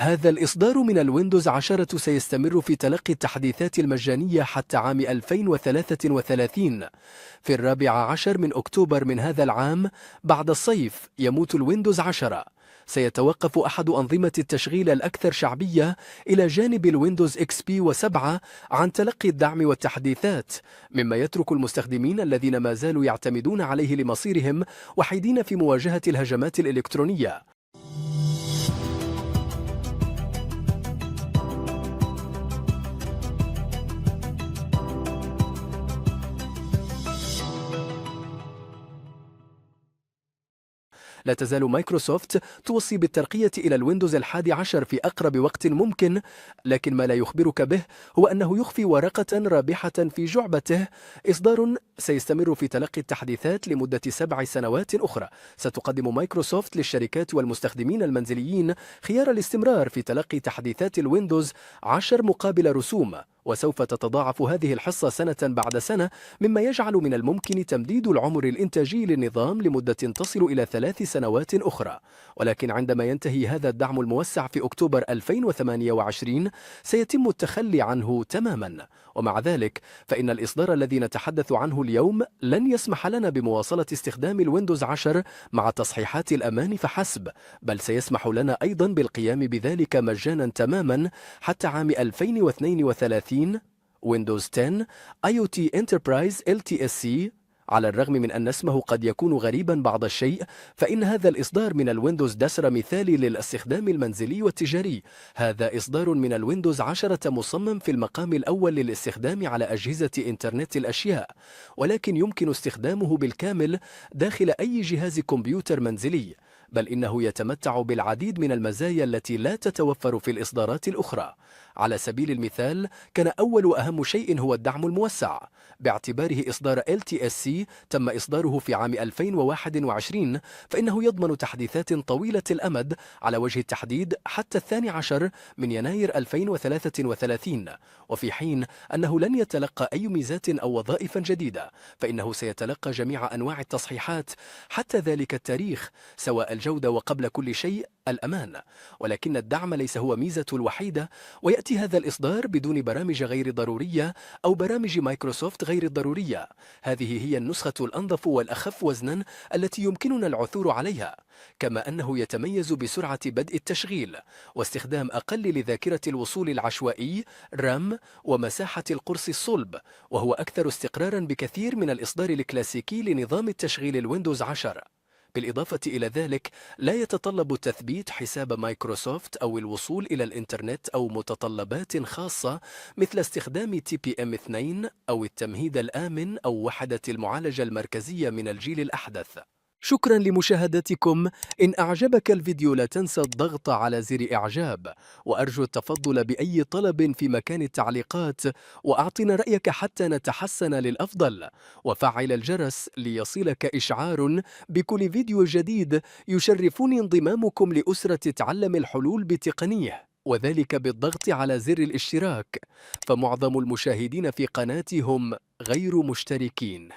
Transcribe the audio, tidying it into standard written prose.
هذا الإصدار من الويندوز 10 سيستمر في تلقي التحديثات المجانية حتى عام 2033. في 14 من أكتوبر من هذا العام بعد الصيف يموت الويندوز 10. سيتوقف أحد أنظمة التشغيل الأكثر شعبية إلى جانب الويندوز XP و7 عن تلقي الدعم والتحديثات، مما يترك المستخدمين الذين ما زالوا يعتمدون عليه لمصيرهم وحيدين في مواجهة الهجمات الإلكترونية. لا تزال مايكروسوفت توصي بالترقية إلى الويندوز 11 في أقرب وقت ممكن، لكن ما لا يخبرك به هو أنه يخفي ورقة رابحة في جعبته: إصدار سيستمر في تلقي التحديثات لمدة 7 سنوات أخرى. ستقدم مايكروسوفت للشركات والمستخدمين المنزليين خيار الاستمرار في تلقي تحديثات الويندوز 10 مقابل رسوم، وسوف تتضاعف هذه الحصة سنة بعد سنة، مما يجعل من الممكن تمديد العمر الإنتاجي للنظام لمدة تصل إلى 3 سنوات أخرى. ولكن عندما ينتهي هذا الدعم الموسع في أكتوبر 2028 سيتم التخلي عنه تماما. ومع ذلك فإن الإصدار الذي نتحدث عنه اليوم لن يسمح لنا بمواصلة استخدام الويندوز 10 مع تصحيحات الأمان فحسب، بل سيسمح لنا أيضا بالقيام بذلك مجانا تماما حتى عام 2032. ويندوز 10 IoT Enterprise LTSC. على الرغم من أن اسمه قد يكون غريبا بعض الشيء، فإن هذا الإصدار من الويندوز دسر مثالي للاستخدام المنزلي والتجاري. هذا إصدار من الويندوز 10 مصمم في المقام الأول للاستخدام على أجهزة إنترنت الأشياء، ولكن يمكن استخدامه بالكامل داخل أي جهاز كمبيوتر منزلي، بل إنه يتمتع بالعديد من المزايا التي لا تتوفر في الإصدارات الأخرى. على سبيل المثال، كان أول وأهم شيء هو الدعم الموسع، باعتباره إصدار LTSC تم إصداره في عام 2021، فإنه يضمن تحديثات طويلة الأمد على وجه التحديد حتى 12 من يناير 2033. وفي حين أنه لن يتلقى أي ميزات أو وظائف جديدة، فإنه سيتلقى جميع أنواع التصحيحات حتى ذلك التاريخ، سواء الجودة وقبل كل شيء الأمان. ولكن الدعم ليس هو ميزة الوحيدة، ويأتي هذا الإصدار بدون برامج غير ضرورية أو برامج مايكروسوفت غير الضرورية. هذه هي النسخة الأنظف والأخف وزنا التي يمكننا العثور عليها، كما أنه يتميز بسرعة بدء التشغيل واستخدام أقل لذاكرة الوصول العشوائي رام ومساحة القرص الصلب، وهو أكثر استقرارا بكثير من الإصدار الكلاسيكي لنظام التشغيل الويندوز 10. بالإضافة إلى ذلك لا يتطلب تثبيت حساب مايكروسوفت أو الوصول إلى الإنترنت أو متطلبات خاصة مثل استخدام TPM2 أو التمهيد الآمن أو وحدة المعالجة المركزية من الجيل الأحدث. شكرا لمشاهدتكم. إن أعجبك الفيديو لا تنسى الضغط على زر إعجاب، وأرجو التفضل بأي طلب في مكان التعليقات، وأعطنا رأيك حتى نتحسن للأفضل، وفعل الجرس ليصلك إشعار بكل فيديو جديد. يشرفني انضمامكم لأسرة تعلم الحلول بتقنيه، وذلك بالضغط على زر الاشتراك، فمعظم المشاهدين في قناتي هم غير مشتركين.